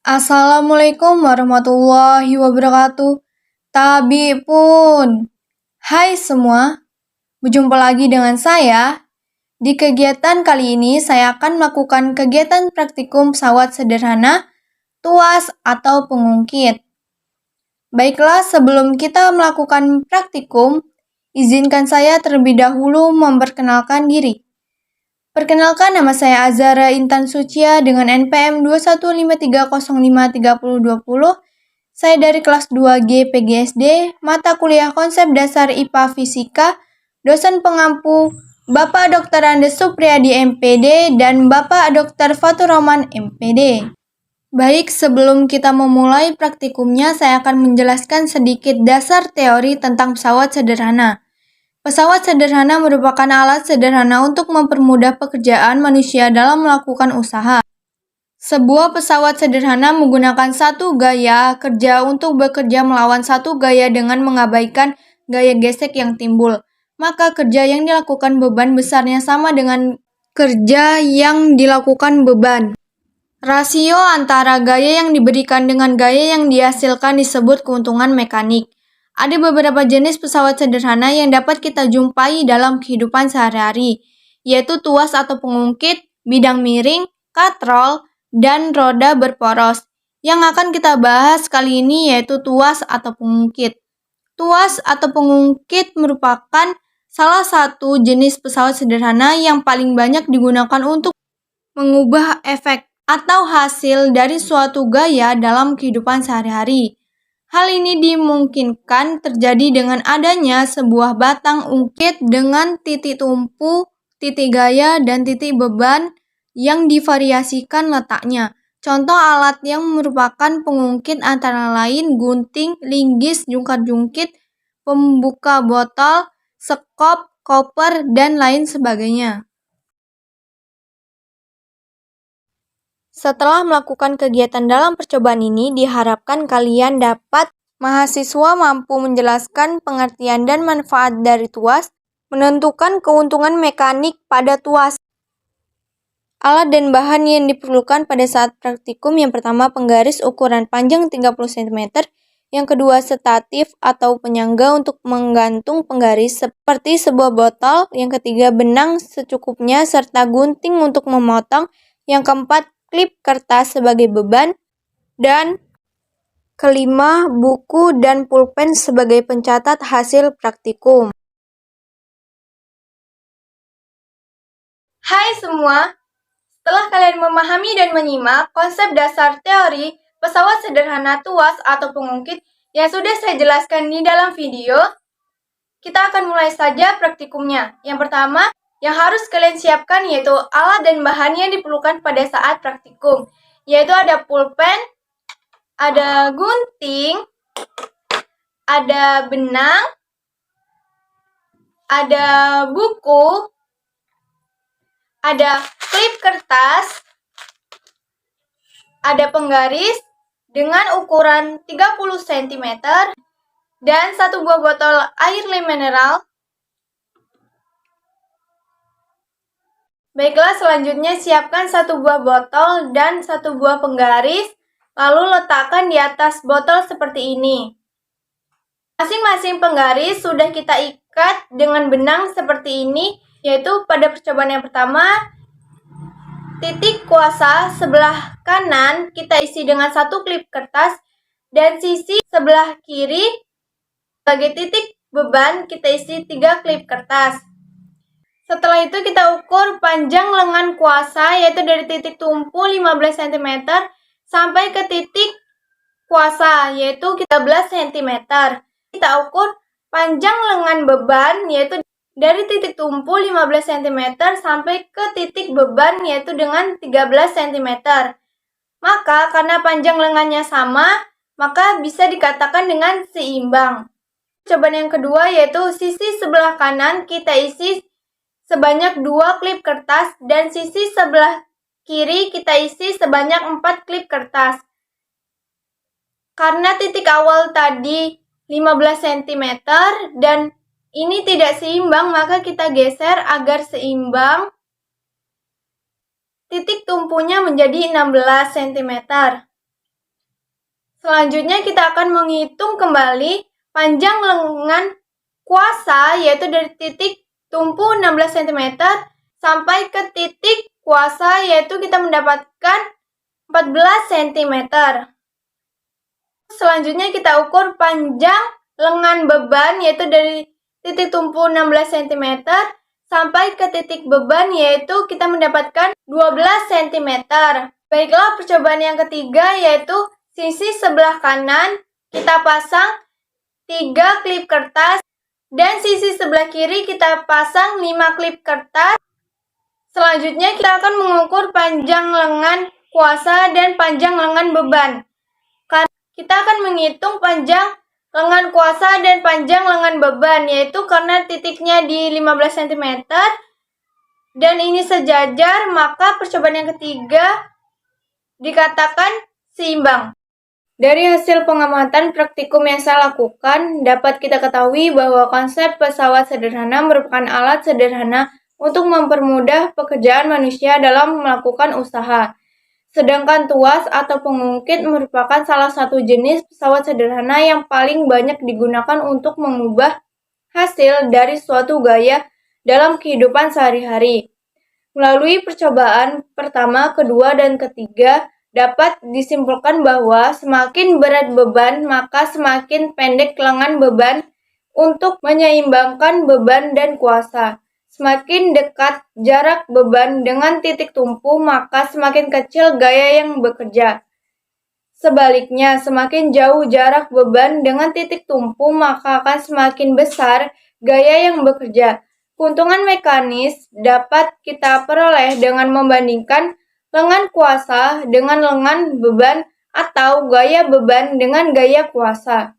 Assalamualaikum warahmatullahi wabarakatuh. Tabi pun. Hai semua, berjumpa lagi dengan saya. Di kegiatan kali ini saya akan melakukan kegiatan praktikum pesawat sederhana, tuas atau pengungkit. Baiklah, sebelum kita melakukan praktikum, izinkan saya terlebih dahulu memperkenalkan diri. Perkenalkan, nama saya Azara Intan Sucia dengan NPM 21530532020. Saya dari kelas 2G PGSD, mata kuliah konsep dasar IPA Fisika, dosen pengampu Bapak Dr. Andes Supriyadi MPD dan Bapak Dr. Fatur Rahman MPD. Baik, sebelum kita memulai praktikumnya, saya akan menjelaskan sedikit dasar teori tentang pesawat sederhana. Pesawat sederhana merupakan alat sederhana untuk mempermudah pekerjaan manusia dalam melakukan usaha. Sebuah pesawat sederhana menggunakan satu gaya kerja untuk bekerja melawan satu gaya dengan mengabaikan gaya gesek yang timbul. Maka kerja yang dilakukan beban besarnya sama dengan kerja yang dilakukan beban. Rasio antara gaya yang diberikan dengan gaya yang dihasilkan disebut keuntungan mekanik. Ada beberapa jenis pesawat sederhana yang dapat kita jumpai dalam kehidupan sehari-hari, yaitu tuas atau pengungkit, bidang miring, katrol, dan roda berporos. Yang akan kita bahas kali ini yaitu tuas atau pengungkit. Tuas atau pengungkit merupakan salah satu jenis pesawat sederhana yang paling banyak digunakan untuk mengubah efek atau hasil dari suatu gaya dalam kehidupan sehari-hari. Hal ini dimungkinkan terjadi dengan adanya sebuah batang ungkit dengan titik tumpu, titik gaya, dan titik beban yang divariasikan letaknya. Contoh alat yang merupakan pengungkit antara lain gunting, linggis, jungkar-jungkit, pembuka botol, sekop, koper, dan lain sebagainya. Setelah melakukan kegiatan dalam percobaan ini, diharapkan kalian dapat mahasiswa mampu menjelaskan pengertian dan manfaat dari tuas, menentukan keuntungan mekanik pada tuas. Alat dan bahan yang diperlukan pada saat praktikum: yang pertama penggaris ukuran panjang 30 cm, yang kedua statif atau penyangga untuk menggantung penggaris seperti sebuah botol, yang ketiga benang secukupnya serta gunting untuk memotong, yang keempat klip kertas sebagai beban, dan kelima buku dan pulpen sebagai pencatat hasil praktikum. Hai semua, setelah kalian memahami dan menyimak konsep dasar teori pesawat sederhana, tuas atau pengungkit yang sudah saya jelaskan di dalam video, kita akan mulai saja praktikumnya. Yang pertama, yang harus kalian siapkan yaitu alat dan bahan yang diperlukan pada saat praktikum, yaitu ada pulpen, ada gunting, ada benang, ada buku, ada klip kertas, ada penggaris dengan ukuran 30 cm, dan satu buah botol air mineral. Baiklah, selanjutnya siapkan satu buah botol dan satu buah penggaris, lalu letakkan di atas botol seperti ini. Masing-masing penggaris sudah kita ikat dengan benang seperti ini, yaitu pada percobaan yang pertama, titik kuasa sebelah kanan kita isi dengan satu klip kertas, dan sisi sebelah kiri sebagai titik beban kita isi 3 klip kertas. Setelah itu kita ukur panjang lengan kuasa, yaitu dari titik tumpu 15 cm sampai ke titik kuasa, yaitu 13 cm. Kita ukur panjang lengan beban, yaitu dari titik tumpu 15 cm sampai ke titik beban, yaitu dengan 13 cm. Maka karena panjang lengannya sama, maka bisa dikatakan dengan seimbang. Percobaan yang kedua yaitu sisi sebelah kanan kita isi sebanyak 2 klip kertas, dan sisi sebelah kiri kita isi sebanyak 4 klip kertas. Karena titik awal tadi 15 cm dan ini tidak seimbang, maka kita geser agar seimbang. Titik tumpunya menjadi 16 cm. Selanjutnya kita akan menghitung kembali panjang lengan kuasa, yaitu dari titik tumpu 16 cm sampai ke titik kuasa, yaitu kita mendapatkan 14 cm. Selanjutnya kita ukur panjang lengan beban, yaitu dari titik tumpu 16 cm sampai ke titik beban, yaitu kita mendapatkan 12 cm. Baiklah, percobaan yang ketiga yaitu sisi sebelah kanan kita pasang 3 klip kertas dan sisi sebelah kiri kita pasang 5 klip kertas. Selanjutnya kita akan mengukur panjang lengan kuasa dan panjang lengan beban. Kita akan menghitung panjang lengan kuasa dan panjang lengan beban, yaitu karena titiknya di 15 cm dan ini sejajar, maka percobaan yang ketiga dikatakan seimbang. Dari hasil pengamatan praktikum yang saya lakukan, dapat kita ketahui bahwa konsep pesawat sederhana merupakan alat sederhana untuk mempermudah pekerjaan manusia dalam melakukan usaha. Sedangkan tuas atau pengungkit merupakan salah satu jenis pesawat sederhana yang paling banyak digunakan untuk mengubah hasil dari suatu gaya dalam kehidupan sehari-hari. Melalui percobaan pertama, kedua, dan ketiga, dapat disimpulkan bahwa semakin berat beban, maka semakin pendek lengan beban untuk menyeimbangkan beban dan kuasa. Semakin dekat jarak beban dengan titik tumpu, maka semakin kecil gaya yang bekerja. Sebaliknya, semakin jauh jarak beban dengan titik tumpu, maka akan semakin besar gaya yang bekerja. Keuntungan mekanis dapat kita peroleh dengan membandingkan lengan kuasa dengan lengan beban atau gaya beban dengan gaya kuasa.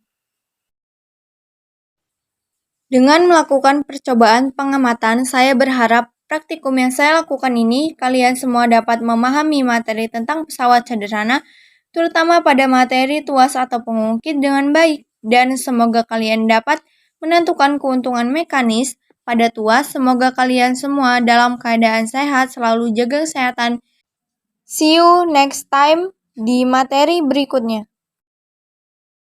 Dengan melakukan percobaan pengamatan, saya berharap praktikum yang saya lakukan ini kalian semua dapat memahami materi tentang pesawat sederhana, terutama pada materi tuas atau pengungkit dengan baik, dan semoga kalian dapat menentukan keuntungan mekanis pada tuas. Semoga kalian semua dalam keadaan sehat, selalu jaga kesehatan. See you next time di materi berikutnya.